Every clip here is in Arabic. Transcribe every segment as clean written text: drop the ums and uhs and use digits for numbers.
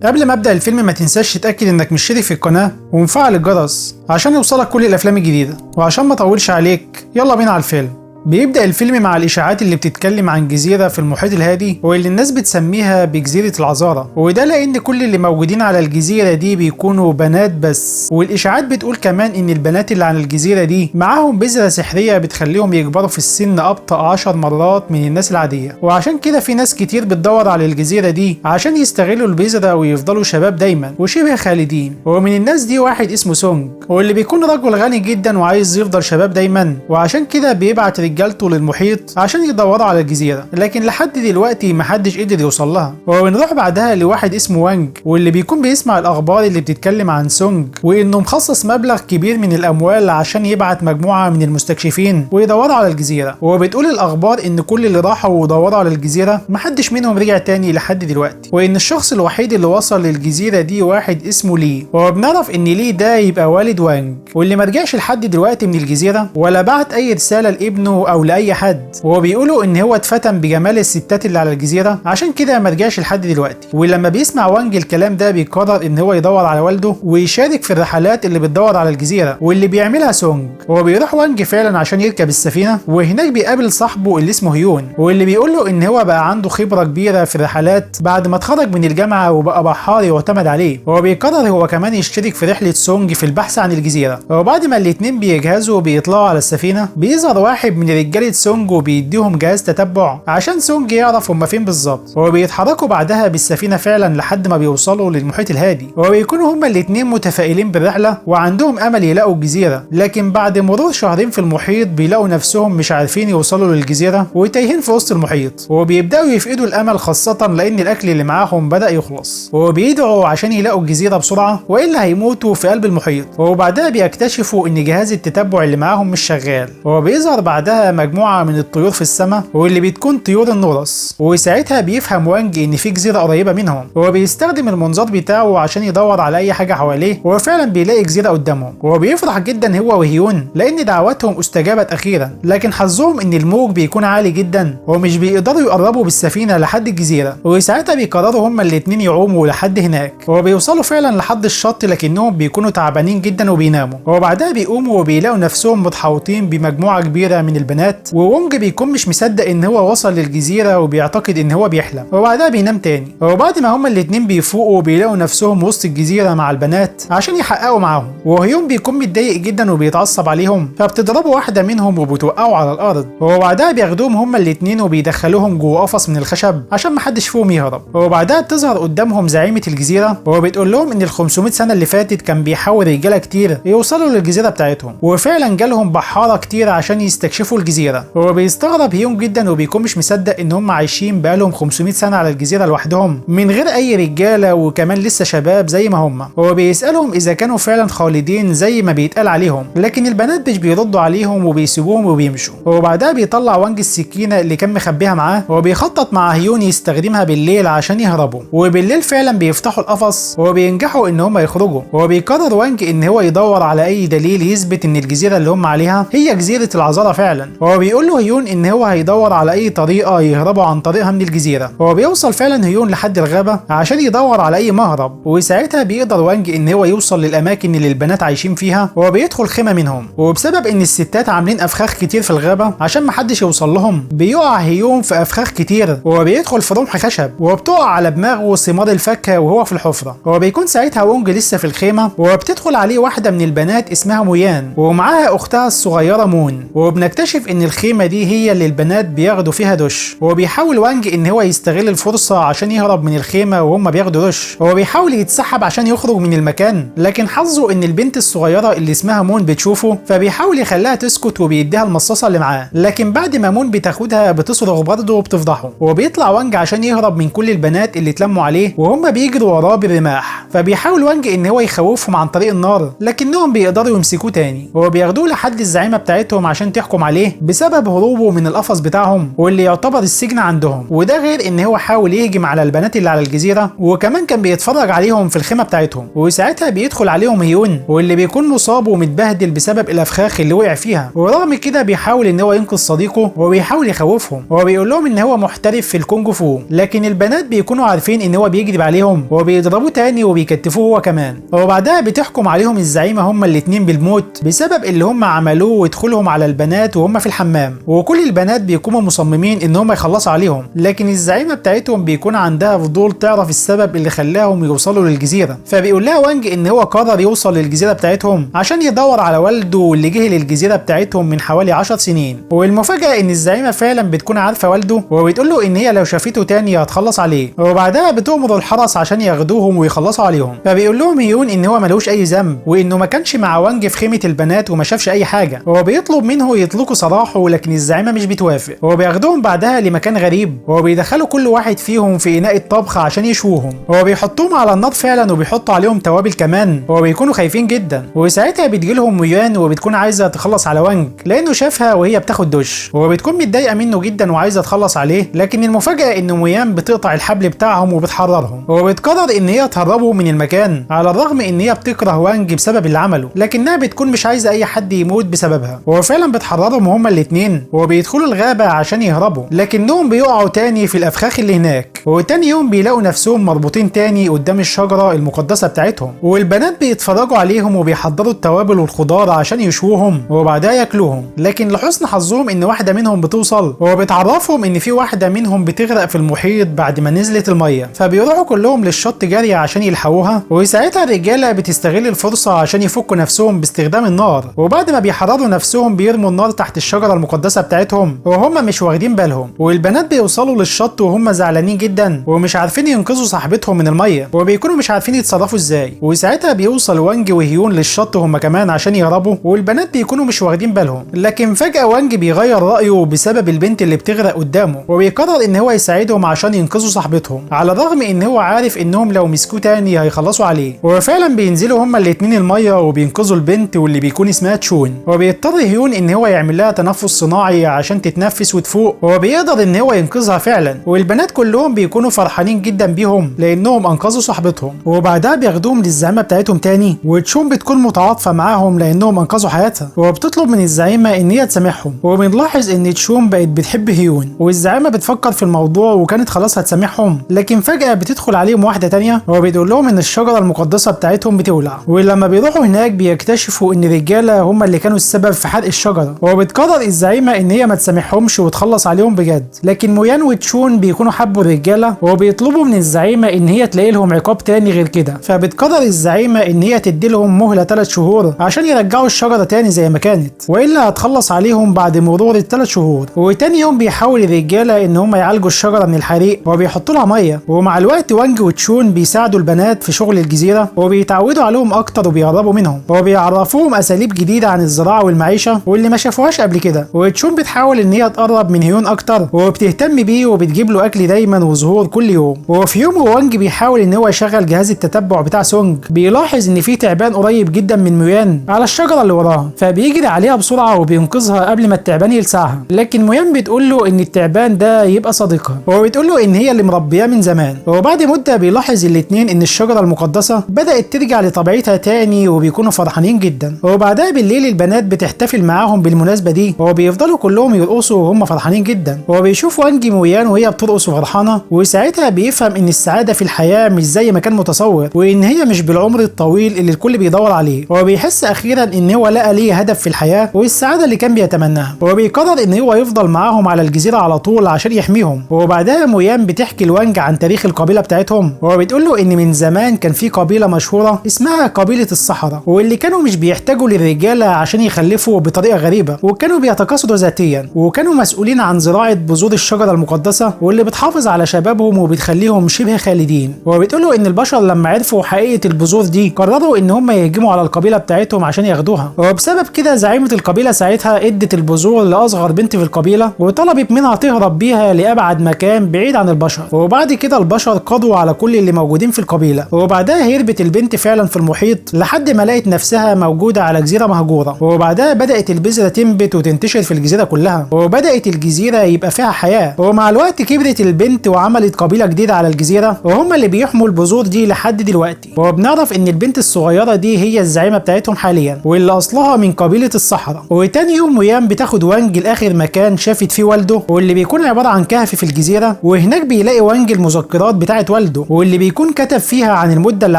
قبل ما ابدا الفيلم ما تنساش تتاكد انك مشترك في القناه ومفعل الجرس عشان يوصلك كل الافلام الجديده. وعشان ما اطولش عليك يلا بينا على الفيلم. بيبدأ الفيلم مع الإشاعات اللي بتتكلم عن جزيرة في المحيط الهادي واللي الناس بتسميها بجزيرة العذارى، وده لأن كل اللي موجودين على الجزيرة دي بيكونوا بنات بس. والإشاعات بتقول كمان إن البنات اللي على الجزيرة دي معاهم بذرة سحرية بتخليهم يكبروا في السن أبطأ 10 مرات من الناس العادية، وعشان كده في ناس كتير بتدور على الجزيرة دي عشان يستغلوا البذرة ويفضلوا شباب دايما وشبه خالدين. ومن الناس دي واحد اسمه سونج، واللي بيكون رجل غني جدا وعايز يفضل شباب دايما، وعشان كده بيبعت رجالته للمحيط عشان يدوروا على الجزيرة، لكن لحد دلوقتي محدش قدر يوصل لها. وبنروح بعدها لواحد اسمه وانج، واللي بيكون بيسمع الأخبار اللي بتتكلم عن سونج وإنه مخصص مبلغ كبير من الأموال عشان يبعت مجموعة من المستكشفين ويدوروا على الجزيرة. وبتقول الأخبار إن كل اللي راحوا ودوروا على الجزيرة محدش منهم رجع تاني لحد دلوقتي، وإن الشخص الوحيد اللي وصل للجزيرة دي واحد اسمه لي. وبنعرف إن لي ده يبقى والد وانج، واللي مرجعش لحد دلوقتي من الجزيرة ولا بعت أي رسالة لابنه أو لأي حد. وبيقولوا ان هو اتفتن بجمال الستات اللي على الجزيره عشان كده ما رجعش لحد دلوقتي. ولما بيسمع وانج الكلام ده بيقرر ان هو يدور على والده ويشارك في الرحلات اللي بتدور على الجزيره واللي بيعملها سونج. وبيروح وانج فعلا عشان يركب السفينه، وهناك بيقابل صاحبه اللي اسمه هيون، واللي بيقول له ان هو بقى عنده خبره كبيره في الرحلات بعد ما اتخرج من الجامعه وبقى بحار يعتمد عليه. وبيقرر هو كمان يشترك في رحله سونج في البحث عن الجزيره. وبعد ما الاتنين بيجهزوا وبيطلعوا على السفينه بيظهر واحد من رجاله سونج وبيديهم جهاز تتبع عشان سونج يعرف هما فين بالظبط. وبيتحركوا بعدها بالسفينه فعلا لحد ما بيوصلوا للمحيط الهادي، وبيكونوا هما الاتنين متفائلين بالرحله وعندهم امل يلاقوا الجزيره. لكن بعد مرور شهرين في المحيط بيلاقوا نفسهم مش عارفين يوصلوا للجزيره وتايهين في وسط المحيط، وبيبداوا يفقدوا الامل خاصه لان الاكل اللي معاهم بدا يخلص. وبيدعوا عشان يلاقوا الجزيره بسرعه والا هيموتوا في قلب المحيط. وبعدها بيكتشفوا ان جهاز التتبع اللي معاهم مش شغال. وبيظهر بعدها مجموعه من الطيور في السماء واللي بتكون طيور النورس. وساعتها بيفهم وانج ان في جزيره قريبه منهم، وبيستخدم المنظار بتاعه عشان يدور على اي حاجه حواليه، وفعلا بيلاقي جزيره قدامهم. وبيفرح جدا هو وهيون لان دعواتهم استجابت اخيرا، لكن حظهم ان الموج بيكون عالي جدا ومش بيقدروا يقربوا بالسفينه لحد الجزيره. وساعتها بيقرروا هما الاتنين يعوموا لحد هناك، وبيوصلوا فعلا لحد الشط لكنهم بيكونوا تعبانين جدا وبيناموا. وبعدها بيقوموا وبيلاقوا نفسهم متحوطين بمجموعه كبيره من البنات، وونج بيكون مش مصدق ان هو وصل للجزيره وبيعتقد ان هو بيحلم. وبعدها بينام تاني. وبعد ما هما الاتنين بيفوقوا بيلاقوا نفسهم وسط الجزيره مع البنات عشان يحققوا معاهم. وهيون بيكون متضايق جدا وبيتعصب عليهم، فبتضربوا واحده منهم وبتوقعوا على الارض. وبعدها بياخدوهم هما الاتنين وبيدخلوهم جوه قفص من الخشب عشان محدش فيهم يهرب. وبعدها بتظهر قدامهم زعيمه الجزيره وبتقول لهم ان ال 500 سنه اللي فاتت كان بيحاول رجاله كتير يوصلوا للجزيره بتاعتهم، وفعلا جالهم بحاره كتير عشان يستكشفوا الجزيره. وبيستغرب هيون جدا وبيكون مش مصدق ان هم عايشين بقالهم 500 سنه على الجزيره لوحدهم من غير اي رجاله وكمان لسه شباب زي ما هم. هو بيسالهم اذا كانوا فعلا خالدين زي ما بيتقال عليهم، لكن البنات مش بيردوا عليهم وبيسيبوهم وبيمشوا. وبعدها بيطلع وانج السكينه اللي كان مخبيها معاه وبيخطط مع هيون يستخدمها بالليل عشان يهربوا. وبالليل فعلا بيفتحوا القفص وبينجحوا ان هم يخرجوا. وبيقرر وانج ان هو يدور على اي دليل يثبت ان الجزيره اللي هم عليها هي جزيره العذارى فعلا. هو بيقول له هيون ان هو هيدور على اي طريقه يهربوا عن طريقها من الجزيره. هو بيوصل فعلا هيون لحد الغابه عشان يدور على اي مهرب، وساعتها بيقدر وانج ان هو يوصل للاماكن اللي البنات عايشين فيها وبيدخل خيمه منهم. وبسبب ان الستات عاملين افخاخ كتير في الغابه عشان محدش يوصل لهم بيقع هيون في افخاخ كتير وبيدخل في رمح خشب وبتقع على دماغه ثمار الفاكهه وهو في الحفره. هو بيكون ساعتها وانج لسه في الخيمه وبتدخل عليه واحده من البنات اسمها مويان ومعاها اختها الصغيره مون. وبنكتشف ان الخيمه دي هي اللي البنات بياخدوا فيها دش. وبيحاول وانج ان هو يستغل الفرصه عشان يهرب من الخيمه وهم بياخدوا دش. هو بيحاول يتسحب عشان يخرج من المكان، لكن حظه ان البنت الصغيره اللي اسمها مون بتشوفه فبيحاول يخليها تسكت وبيديها المصاصه اللي معاه. لكن بعد ما مون بتاخدها بتصرخ برضه وبتفضحه. وبيطلع وانج عشان يهرب من كل البنات اللي اتلموا عليه وهم بيجروا وراه بالرماح. فبيحاول وانج ان هو يخوفهم عن طريق النار، لكنهم بيقدروا يمسكوه تاني وبياخدوه لحد الزعيمه بتاعتهم عشان تحكم عليه بسبب هروبه من القفص بتاعهم واللي يعتبر السجن عندهم. وده غير ان هو حاول يهجم على البنات اللي على الجزيره، وكمان كان بيتفرج عليهم في الخيمه بتاعتهم. وساعتها بيدخل عليهم هيون واللي بيكون مصاب ومتبهدل بسبب الافخاخ اللي وقع فيها، ورغم كده بيحاول ان هو ينقذ صديقه وبيحاول يخوفهم وبيقول لهم ان هو محترف في الكونج فو، لكن البنات بيكونوا عارفين ان هو بيكذب عليهم وبيضربوه تاني وبيكتفوه هو كمان. وبعدها بتحكم عليهم الزعيمه هما الاتنين بالموت بسبب اللي هم عملوه ودخولهم على البنات وهم في الحمام. وكل البنات بيكونوا مصممين ان هم يخلصوا عليهم، لكن الزعيمه بتاعتهم بيكون عندها فضول تعرف السبب اللي خلاهم يوصلوا للجزيره. فبيقول لها وانج ان هو قرر يوصل للجزيره بتاعتهم عشان يدور على والده اللي جه للجزيره بتاعتهم من حوالي 10 سنين. والمفاجاه ان الزعيمه فعلا بتكون عارفه والده وبتقول له ان هي لو شافته تاني هتخلص عليه، وبعدها بتؤمر الحرس عشان ياخدوهم ويخلصوا عليهم. فبيقول لهم هيون ان هو ملوش اي ذنب وانه ما كانش مع وانج في خيمه البنات وما شافش اي حاجه. هو بيطلب منه يطلقوا سراحه، لكن الزعيمه مش بتوافق. هو بياخدوهم بعدها لمكان غريب وبيدخلوا كل واحد فيهم في اناء الطبخ عشان يشوهم. هو بيحطوهم على النار فعلا وبيحطوا عليهم توابل كمان، وبيكونوا خايفين جدا. وساعتها بتجيلهم ميان وبتكون عايزه تخلص على وانج لانه شافها وهي بتاخد دش، وبتكون متضايقه منه جدا وعايزه تخلص عليه. لكن المفاجاه ان ميان بتقطع الحبل بتاعهم وبتحررهم، وبتقرر ان هي تهربه من المكان على الرغم ان هي بتكره وانج بسبب اللي عمله، لكنها بتكون مش عايزه اي حد يموت بسببها. وفعلا بتحررهم هما الاتنين وبيدخلوا الغابه عشان يهربوا، لكنهم بيقعوا تاني في الافخاخ اللي هناك. وتاني يوم بيلاقوا نفسهم مربوطين تاني قدام الشجره المقدسه بتاعتهم، والبنات بيتفرجوا عليهم وبيحضروا التوابل والخضار عشان يشوهم وبعدها ياكلوهم. لكن لحسن حظهم ان واحده منهم بتوصل وبتعرفهم ان في واحده منهم بتغرق في المحيط بعد ما نزلت الميه، فبيروحوا كلهم للشط جري عشان يلحقوها. وساعتها الرجاله بتستغل الفرصه عشان يفكوا نفسهم باستخدام النار، وبعد ما بيحرروا نفسهم بيرموا النار تحت الشجره المقدسه بتاعتهم وهم مش واخدين بالهم. والبنات بيوصلوا للشط وهم زعلانين جدا ومش عارفين ينقذوا صاحبتهم من الميه، وبيكونوا مش عارفين يتصرفوا ازاي. وساعتها بيوصل وانج وهيون للشط هم كمان عشان يهربوا، والبنات بيكونوا مش واخدين بالهم. لكن فجاه وانج بيغير رايه بسبب البنت اللي بتغرق قدامه، وبيقرر ان هو يساعدهم عشان ينقذوا صاحبتهم على الرغم ان هو عارف انهم لو مسكوه تاني هيخلصوا عليه. وفعلا بينزلوا هما الاتنين الميه وبينقذوا البنت واللي بيكون اسمها تشون، وبيضطر هيون ان هو يعمل لها تنفس صناعي عشان تتنفس وتفوق، وبيقدر ان هو ينقذها فعلا. والبنات كلهم بيكونوا فرحانين جدا بيهم لانهم انقذوا صاحبتهم. وبعدها بياخدوهم للزعيمه بتاعتهم تاني، وتشون بتكون متعاطفه معاهم لانهم انقذوا حياتها، وبتطلب من الزعيمه ان هي تسامحهم. وبنلاحظ ان تشون بقت بتحب هيون، والزعيمه بتفكر في الموضوع وكانت خلاص هتسامحهم، لكن فجاه بتدخل عليهم واحده تانيه وبتقول لهم ان الشجره المقدسه بتاعتهم بتولع. ولما بيروحوا هناك بيكتشفوا ان الرجاله هم اللي كانوا السبب في حرق الشجره، وبتقرر الزعيمه ان هي ما تسامحهمش وتخلص عليهم بجد. لكن مويان وتشون بيكونوا حبوا الرجاله وبيطلبوا من الزعيمه ان هي تلاقي لهم عقاب تاني غير كده، فبتقرر الزعيمه ان هي تدي لهم مهله 3 شهور عشان يرجعوا الشجره تاني زي ما كانت، والا هتخلص عليهم بعد مرور ال3 شهور. وتاني يوم بيحاول الرجاله ان هم يعالجوا الشجره من الحريق وبيحطوا لها ميه. ومع الوقت وانج وتشون بيساعدوا البنات في شغل الجزيره وبيتعودوا عليهم اكتر وبيقربوا منهم، وبيعرفوهم اساليب جديده عن الزراعه والمعيشه واللي ما شافوهاش قبل كده. وتشون بتحاول ان هي تقرب من هيون اكتر وبتهتم بيه وبتجيب له اكل دايما وزهور كل يوم. وفي يوم وانج بيحاول ان هو يشغل جهاز التتبع بتاع سونج، بيلاحظ ان في تعبان قريب جدا من مويان على الشجره اللي وراها، فبيجري عليها بسرعه وبينقذها قبل ما التعبان يلسعها. لكن مويان بتقول له ان التعبان ده يبقى صديقها، وبتقول له ان هي اللي مربياه من زمان. وبعد مده بيلاحظ الاتنين ان الشجره المقدسه بدات ترجع لطبيعتها تاني وبيكونوا فرحانين جدا. وبعدها بالليل البنات بتحتفل معاهم بالمناسبه دي وبيفضلوا كلهم يرقصوا وهم فرحانين جدا. وبيشوف وانج مويان وهي بترقص وفرحانه، وساعتها بيفهم ان السعاده في الحياه مش زي ما كان متصور، وان هي مش بالعمر الطويل اللي الكل بيدور عليه. وبيحس اخيرا ان هو لقى ليه هدف في الحياه والسعاده اللي كان بيتمناها، وبيقرر ان هو يفضل معاهم على الجزيره على طول عشان يحميهم. وبعدها مويان بتحكي لوانج عن تاريخ القبيله بتاعتهم، وبتقول له ان من زمان كان في قبيله مشهوره اسمها قبيله الصحراء، واللي كانوا مش بيحتاجوا للرجاله عشان يخلفوا بطريقه غريبه، وكانوا بيتكاثروا ذاتيا، وكانوا مسؤولين عن زراعه بذور الشجره المقدسه واللي بتحافظ على شبابهم وبتخليهم شبه خالدين. وبتقول له ان البشر لما عرفوا حقيقه البذور دي قرروا ان هم يهجموا على القبيله بتاعتهم عشان ياخدوها. وبسبب كده زعيمه القبيله ساعتها ادت البذور لاصغر بنت في القبيله وطلبت منها تهرب بيها لابعد مكان بعيد عن البشر. وبعد كده البشر قضوا على كل اللي موجودين في القبيله القبيله، وبعدها هربت البنت فعلا في المحيط لحد ما لقت نفسها موجوده على جزيره مهجوره، وبعدها بدات البذره تنبت وتنتشر في الجزيره كلها، وبدات الجزيره يبقى فيها حياه. ومع الوقت كبرت البنت وعملت قبيله جديده على الجزيره، وهم اللي بيحموا البذور دي لحد دلوقتي. وبنعرف ان البنت الصغيره دي هي الزعيمه بتاعتهم حاليا، واللي اصلها من قبيله الصحراء. وتاني يوم ويام بتاخد وانج لاخر مكان شافت فيه والده، واللي بيكون عباره عن كهف في الجزيره، وهناك بيلاقي وانج المذكرات بتاعت والده، واللي بيكون كتب فيها عن المده اللي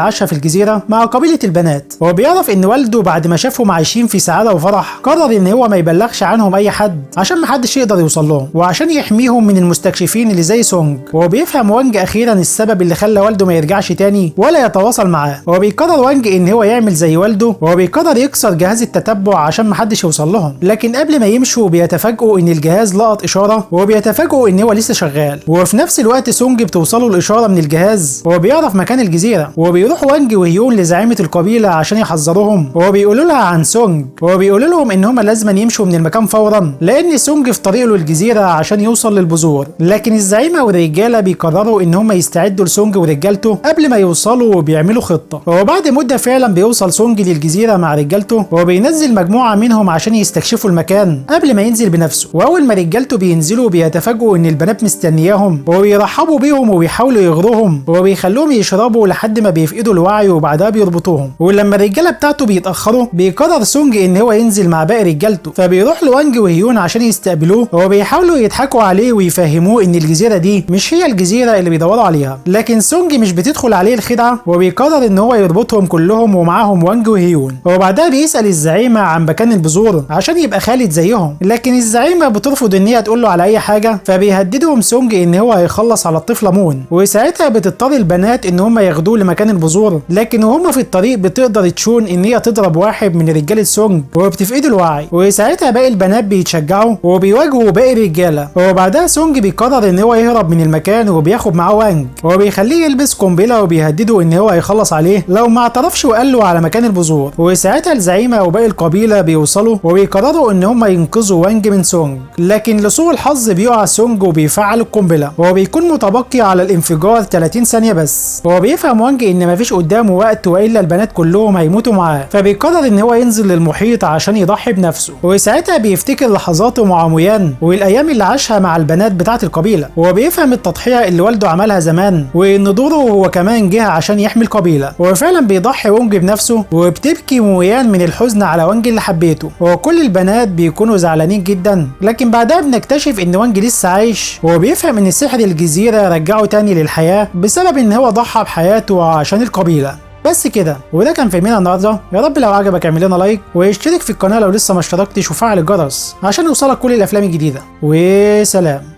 عاشها في الجزيره مع قبيله البنات. وبيعرف ان والده بعد ما شافهم عايشين في سعاده وفرح قرر ان هو ما يبلغش عنهم اي حد عشان ما حدش يقدر يوصل لهم، وعشان يحميهم من المستكشفين اللي زي سونج. وبيفهم وانج اخيرا السبب اللي خلى والده ما يرجعش تاني ولا يتواصل معاه. وبيقرر وانج ان هو يعمل زي والده، وبيقرر يكسر جهاز التتبع عشان ما حدش يوصل لهم. لكن قبل ما يمشوا بيتفاجئوا ان الجهاز لقط اشاره، وبيتفاجئوا ان هو لسه شغال. وفي نفس الوقت سونج بتوصله الاشاره من الجهاز، وبيعرف مكان الجزيره. وبيروح وانج وهيون لزعيمه القبيله عشان يحذروهم، وبيقولوا لها عن سونج، وبيقولوا لهم ان هم لازم يمشوا من المكان فورا لان سونج في طريقه للجزيره عشان يوصل للبذور. لكن الزعيمه والرجاله بيقرروا ان هم يستعدوا لسونج ورجالته قبل ما يوصلوا، وبيعملوا خطه. وبعد مده فعلا بيوصل سونج للجزيره مع رجالته، وبينزل مجموعه منهم عشان يستكشفوا المكان قبل ما ينزل بنفسه. واول ما رجالته بينزلوا بيتفاجئوا ان البنات مستنياهم، وبيرحبوا بيهم وبيحاولوا يغروهم، وبيخلوهم يشربوا لحد ما بيفقدوا الوعي، وبعدها بيربطوهم. ولما الرجاله بتاعته بيتاخروا بيقرر سونج ان هو ينزل مع باقي رجالته، فبيروح لوانج وهيون عشان يستقبلوه، وبيحاولوا يضحكوا عليه ويفهموه ان الجزيره دي مش هي الجزيره اللي بيدوروا عليها. لكن سونج مش بتدخل عليه الخدعه، وبيقرر ان هو يربطهم كلهم ومعاهم وانج وهيون. وبعدها بيسال الزعيمه عن مكان البذور عشان يبقى خالد زيهم، لكن الزعيمه بترفض ان هي تقول له على اي حاجه. فبيهددهم سونج ان هو هيخلص على الطفله مون، وساعتها بتضطر البنات ان هم ياخدوه لمكان البذور. لكن وهم في الطريق بتقدر تشون ان هي تضرب واحد من رجاله سونج وبتفقده الوعي، وساعتها باقي البنات بيتشجعوا وبيواجهوا باقي الرجاله. وبعدها سونج بيقرر ان هو يهرب من المكان، وبياخد معاه وانج وبيخليه يلبس قنبله، وبيهدده ان هو هيخلص عليه لو ما اعترفش وقال له على مكان البذور. وساعتها الزعيمه وباقي القبيله بيوصلوا، وبيقرروا ان هم ينقذوا وانج من سونج. لكن لسوء الحظ بيقع سونج وبيفعل القنبله، وبيكون متبقي على الانفجار 30 ثانيه بس. وبيفهم وانج ان مفيش قدامه وقت والا البنات كلهم هيموتوا معاه، فبيقرر ان هو ينزل للمحيط عشان يضحي بنفسه. وساعتها بيفتكر لحظاته مع مويان والايام اللي عاشها مع البنات بتاعه القبيله، وبيفهم التضحيه اللي والده عملها زمان، وان دوره هو كمان جه عشان يحمي القبيله. وفعلا بيضحي وانج بنفسه، وبتبكي مويان من الحزن على وانج اللي حبيته، وكل البنات بيكونوا زعلانين جدا. لكن بعدها بنكتشف ان وانج لسه عايش، وبيفهم ان سحر الجزيره رجعه تاني للحياه بسبب ان هو ضحى بحياته عشان القبيله. بس كده، وده كان فيلمنا النهارده. يا رب لو عجبك اعمل لنا لايك واشترك في القناه لو لسه ما اشتركتش، وفعل الجرس عشان يوصلك كل الافلام الجديده. وسلام.